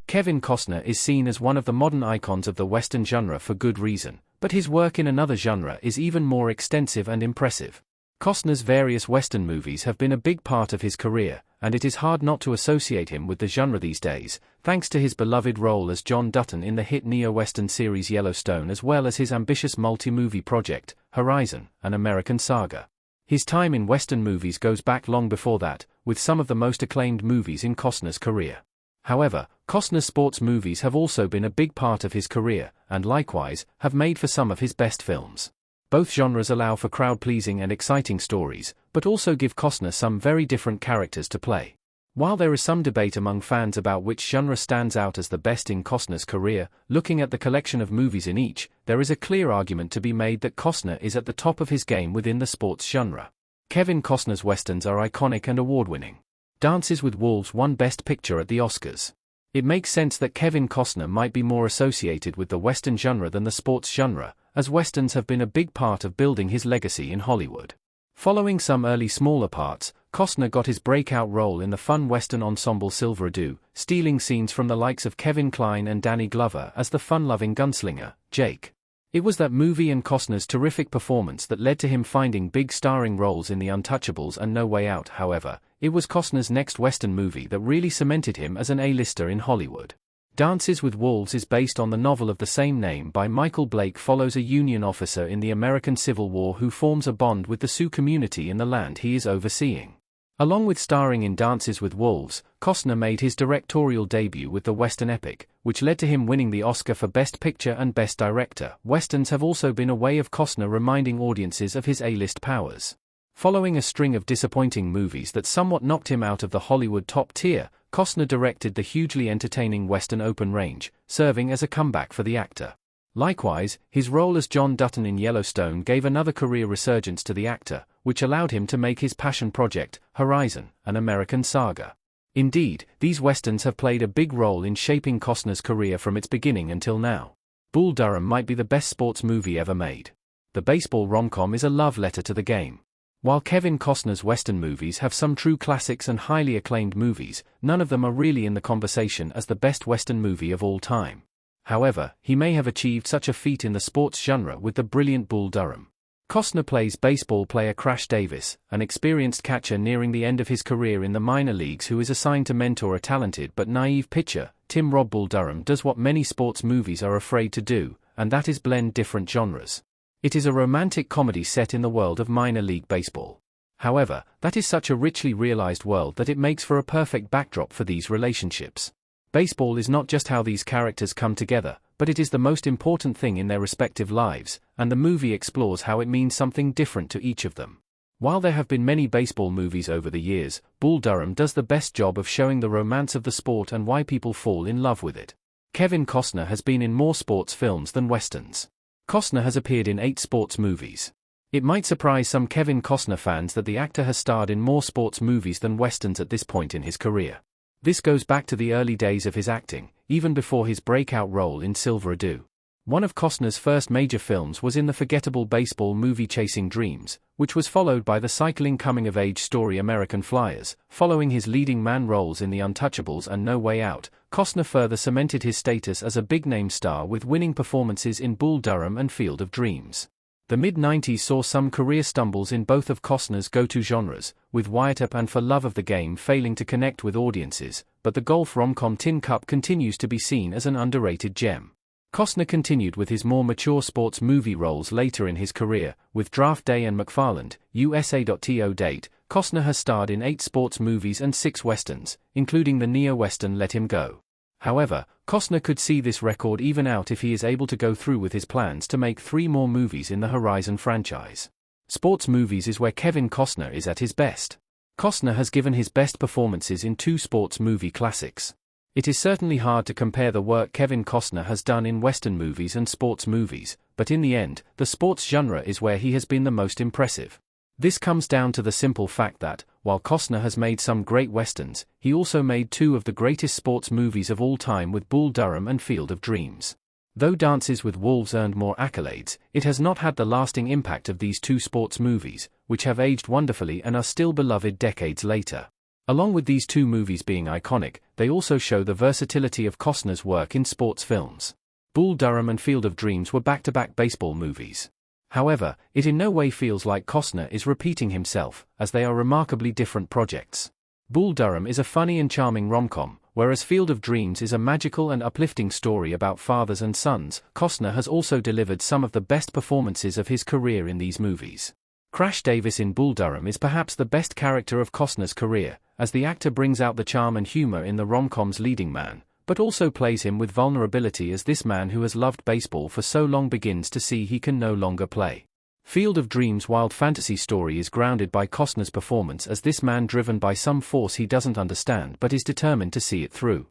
Kevin Costner is seen as one of the modern icons of the Western genre for good reason, but his work in another genre is even more extensive and impressive. Costner's various Western movies have been a big part of his career, and it is hard not to associate him with the genre these days, thanks to his beloved role as John Dutton in the hit neo-Western series Yellowstone, as well as his ambitious multi-movie project, Horizon, an American Saga. His time in Western movies goes back long before that, with some of the most acclaimed movies in Costner's career. However, Costner's sports movies have also been a big part of his career, and likewise, have made for some of his best films. Both genres allow for crowd-pleasing and exciting stories, but also give Costner some very different characters to play. While there is some debate among fans about which genre stands out as the best in Costner's career, looking at the collection of movies in each, there is a clear argument to be made that Costner is at the top of his game within the sports genre. Kevin Costner's westerns are iconic and award-winning. Dances with Wolves won Best Picture at the Oscars. It makes sense that Kevin Costner might be more associated with the Western genre than the sports genre, as Westerns have been a big part of building his legacy in Hollywood. Following some early smaller parts, Costner got his breakout role in the fun Western ensemble Silverado, stealing scenes from the likes of Kevin Kline and Danny Glover as the fun-loving gunslinger, Jake. It was that movie and Costner's terrific performance that led to him finding big starring roles in The Untouchables and No Way Out. However, it was Costner's next Western movie that really cemented him as an A-lister in Hollywood. Dances with Wolves is based on the novel of the same name by Michael Blake, follows a Union officer in the American Civil War who forms a bond with the Sioux community in the land he is overseeing. Along with starring in Dances with Wolves, Costner made his directorial debut with the Western epic, which led to him winning the Oscar for Best Picture and Best Director. Westerns have also been a way of Costner reminding audiences of his A-list powers. Following a string of disappointing movies that somewhat knocked him out of the Hollywood top tier, Costner directed the hugely entertaining Western Open Range, serving as a comeback for the actor. Likewise, his role as John Dutton in Yellowstone gave another career resurgence to the actor, which allowed him to make his passion project, Horizon, an American Saga. Indeed, these Westerns have played a big role in shaping Costner's career from its beginning until now. Bull Durham might be the best sports movie ever made. The baseball rom-com is a love letter to the game. While Kevin Costner's Western movies have some true classics and highly acclaimed movies, none of them are really in the conversation as the best Western movie of all time. However, he may have achieved such a feat in the sports genre with the brilliant Bull Durham. Costner plays baseball player Crash Davis, an experienced catcher nearing the end of his career in the minor leagues who is assigned to mentor a talented but naive pitcher. Tim Robb. Bull Durham does what many sports movies are afraid to do, and that is blend different genres. It is a romantic comedy set in the world of minor league baseball. However, that is such a richly realized world that it makes for a perfect backdrop for these relationships. Baseball is not just how these characters come together, but it is the most important thing in their respective lives, and the movie explores how it means something different to each of them. While there have been many baseball movies over the years, Bull Durham does the best job of showing the romance of the sport and why people fall in love with it. Kevin Costner has been in more sports films than Westerns. Costner has appeared in 8 sports movies. It might surprise some Kevin Costner fans that the actor has starred in more sports movies than Westerns at this point in his career. This goes back to the early days of his acting, even before his breakout role in Silverado. One of Costner's first major films was in the forgettable baseball movie Chasing Dreams, which was followed by the cycling coming-of-age story American Flyers. Following his leading man roles in The Untouchables and No Way Out, Costner further cemented his status as a big-name star with winning performances in Bull Durham and Field of Dreams. The mid-90s saw some career stumbles in both of Costner's go-to genres, with Wyatt Earp and For Love of the Game failing to connect with audiences, but the golf rom-com Tin Cup continues to be seen as an underrated gem. Costner continued with his more mature sports movie roles later in his career, with Draft Day and McFarland, USA.to date. Costner has starred in 8 sports movies and 6 westerns, including the neo-western Let Him Go. However, Costner could see this record even out if he is able to go through with his plans to make 3 more movies in the Horizon franchise. Sports movies is where Kevin Costner is at his best. Costner has given his best performances in 2 sports movie classics. It is certainly hard to compare the work Kevin Costner has done in Western movies and sports movies, but in the end, the sports genre is where he has been the most impressive. This comes down to the simple fact that, while Costner has made some great westerns, he also made 2 of the greatest sports movies of all time with Bull Durham and Field of Dreams. Though Dances with Wolves earned more accolades, it has not had the lasting impact of these 2 sports movies, which have aged wonderfully and are still beloved decades later. Along with these two movies being iconic, they also show the versatility of Costner's work in sports films. Bull Durham and Field of Dreams were back-to-back baseball movies. However, it in no way feels like Costner is repeating himself, as they are remarkably different projects. Bull Durham is a funny and charming rom-com, whereas Field of Dreams is a magical and uplifting story about fathers and sons. Costner has also delivered some of the best performances of his career in these movies. Crash Davis in Bull Durham is perhaps the best character of Costner's career, as the actor brings out the charm and humor in the rom-com's leading man, but also plays him with vulnerability as this man who has loved baseball for so long begins to see he can no longer play. Field of Dreams' wild fantasy story is grounded by Costner's performance as this man driven by some force he doesn't understand but is determined to see it through.